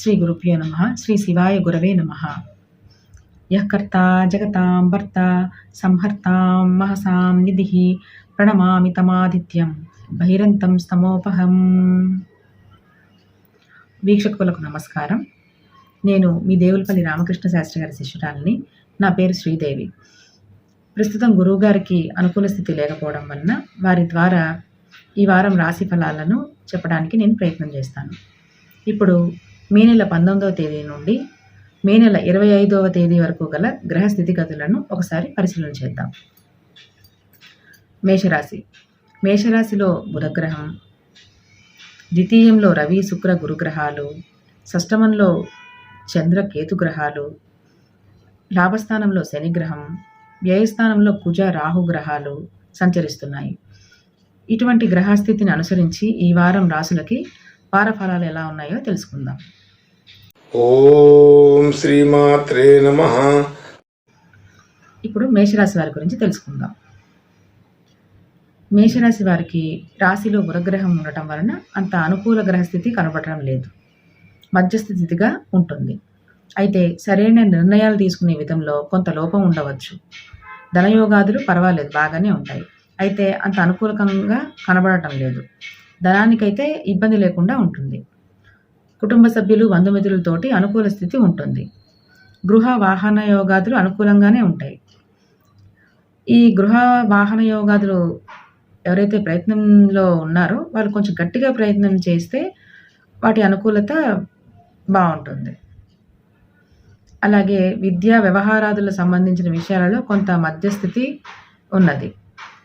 శ్రీ గురుభ్యో నమః. శ్రీ శివాయ గురవే నమః. యః కర్తా జగతాం భర్తా సంహర్తాం మహసాం నిధిః ప్రణమామి తమాదిత్యం బహిరంతం స్తమోపహం. వీక్షకులకు నమస్కారం. నేను మీ దేవులపల్లి రామకృష్ణ శాస్త్రి గారి శిష్యురాలిని. నా పేరు శ్రీదేవి. ప్రస్తుతం గురువుగారికి అనుకూల స్థితి లేకపోవడం వలన వారి ద్వారా ఈ వారం రాశి ఫలాలను చెప్పడానికి నేను ప్రయత్నం చేస్తాను. ఇప్పుడు మే నెల 19వ తేదీ నుండి మే నెల 25వ తేదీ వరకు గల గ్రహ స్థితిగతులను ఒకసారి పరిశీలన చేద్దాం. మేషరాశి. మేషరాశిలో బుధగ్రహం, ద్వితీయంలో రవి శుక్ర గురుగ్రహాలు, షష్టమంలో చంద్ర కేతు గ్రహాలు, లాభస్థానంలో శనిగ్రహం, వ్యయస్థానంలో కుజ రాహు గ్రహాలు సంచరిస్తున్నాయి. ఇటువంటి గ్రహస్థితిని అనుసరించి ఈ వారం రాశులకి వార ఫలాలు ఎలా ఉన్నాయో తెలుసుకుందాం. ఓం శ్రీమాత్రే నమః. ఇప్పుడు మేషరాశి వారి గురించి తెలుసుకుందాం. మేషరాశి వారికి రాశిలో బుధగ్రహం ఉండటం వలన అంత అనుకూల గ్రహస్థితి కనబడటం లేదు. మధ్యస్థితిగా ఉంటుంది. అయితే సరైన నిర్ణయాలు తీసుకునే విధంలో కొంత లోపం ఉండవచ్చు. ధనయోగాదులు పర్వాలేదు, బాగానే ఉంటాయి. అయితే అంత అనుకూలంగా కనబడటం లేదు. ధనానికైతే ఇబ్బంది లేకుండా ఉంటుంది. కుటుంబ సభ్యులు బంధుమిత్రులతోటి అనుకూల స్థితి ఉంటుంది. గృహ వాహన యోగాదులు అనుకూలంగానే ఉంటాయి. ఈ గృహ వాహన యోగాదులు ఎవరైతే ప్రయత్నంలో ఉన్నారో వాళ్ళు కొంచెం గట్టిగా ప్రయత్నం చేస్తే వాటి అనుకూలత బాగుంటుంది. అలాగే విద్యా వ్యవహారాదులకు సంబంధించిన విషయాలలో కొంత మధ్యస్థితి ఉన్నది.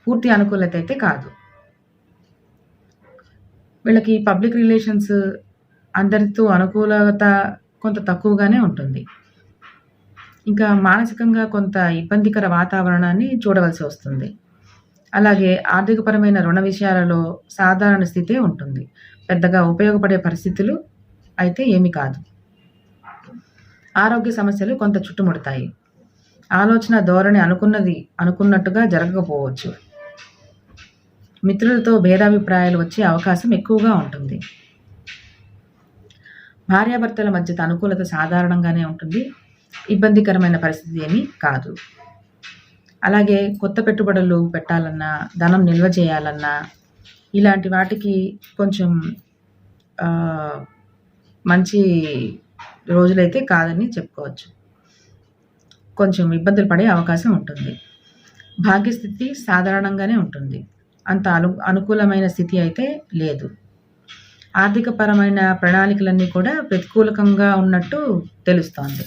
పూర్తి అనుకూలత అయితే కాదు. వీళ్ళకి పబ్లిక్ రిలేషన్స్ అందరితో అనుకూలత కొంత తక్కువగానే ఉంటుంది. ఇంకా మానసికంగా కొంత ఇబ్బందికర వాతావరణాన్ని చూడవలసి వస్తుంది. అలాగే ఆర్థికపరమైన రుణ విషయాలలో సాధారణ స్థితే ఉంటుంది. పెద్దగా ఉపయోగపడే పరిస్థితులు అయితే ఏమీ కాదు. ఆరోగ్య సమస్యలు కొంత చుట్టుముడతాయి. ఆలోచన ధోరణి అనుకున్నట్టుగా జరగకపోవచ్చు. మిత్రులతో భేదాభిప్రాయాలు వచ్చే అవకాశం ఎక్కువగా ఉంటుంది. భార్యాభర్తల మధ్య అనుకూలత సాధారణంగానే ఉంటుంది. ఇబ్బందికరమైన పరిస్థితి ఏమీ కాదు. అలాగే కొత్త పెట్టుబడులు పెట్టాలన్నా, ధనం నిల్వ చేయాలన్నా ఇలాంటి వాటికి కొంచెం మంచి రోజులైతే కాదని చెప్పుకోవచ్చు. కొంచెం ఇబ్బందులు పడే అవకాశం ఉంటుంది. భాగ్యస్థితి సాధారణంగానే ఉంటుంది. అంత అనుకూలమైన స్థితి అయితే లేదు. ఆర్థికపరమైన ప్రణాళికలన్నీ కూడా ప్రతికూలకంగా ఉన్నట్టు తెలుస్తోంది.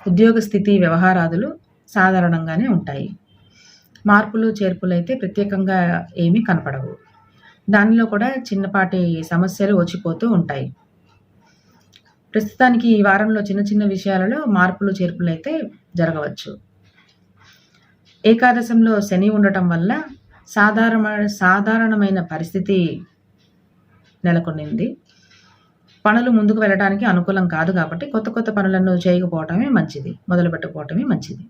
ఉద్యోగ స్థితి వ్యవహారాదులు సాధారణంగానే ఉంటాయి. మార్పులు చేర్పులు అయితే ప్రత్యేకంగా ఏమీ కనపడవు. దానిలో కూడా చిన్నపాటి సమస్యలు వచ్చిపోతూ ఉంటాయి. ప్రస్తుతానికి ఈ వారంలో చిన్న చిన్న విషయాలలో మార్పులు చేర్పులు అయితే జరగవచ్చు. ఏకాదశంలో శని ఉండటం వల్ల సాధారణమైన పరిస్థితి నెలకొనింది. పనులు ముందుకు వెళ్ళడానికి అనుకూలం కాదు కాబట్టి కొత్త కొత్త పనులను చేయకపోవటమే మంచిది, మొదలు పెట్టుకోవటమే మంచిది.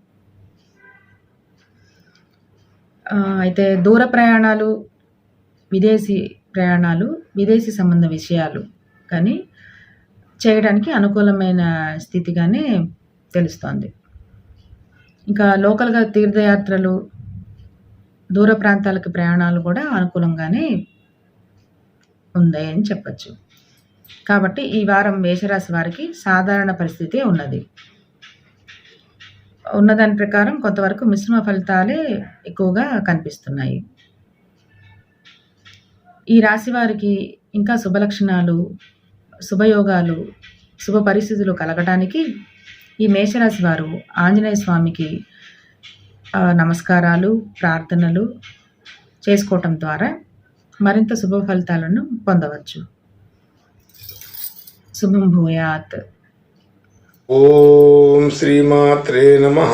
అయితే దూర ప్రయాణాలు, విదేశీ సంబంధ విషయాలు కానీ చేయడానికి అనుకూలమైన స్థితిగానే తెలుస్తోంది. ఇంకా లోకల్గా తీర్థయాత్రలు, దూర ప్రాంతాలకు ప్రయాణాలు కూడా అనుకూలంగానే ఉన్నాయని చెప్పచ్చు. కాబట్టి ఈ వారం మేషరాశి వారికి సాధారణ పరిస్థితి ఉన్నదాని ప్రకారం కొంతవరకు మిశ్రమ ఫలితాలే ఎక్కువగా కనిపిస్తున్నాయి. ఈ రాశి వారికి ఇంకా శుభలక్షణాలు, శుభయోగాలు, శుభ పరిస్థితులు కలగడానికి ఈ మేషరాశి వారు ఆంజనేయ స్వామికి నమస్కారాలు, ప్రార్థనలు చేసుకోవటం ద్వారా మరింత శుభ ఫలితాలను పొందవచ్చు. శుభం భూయాత్. ఓం శ్రీమాత్రే నమః.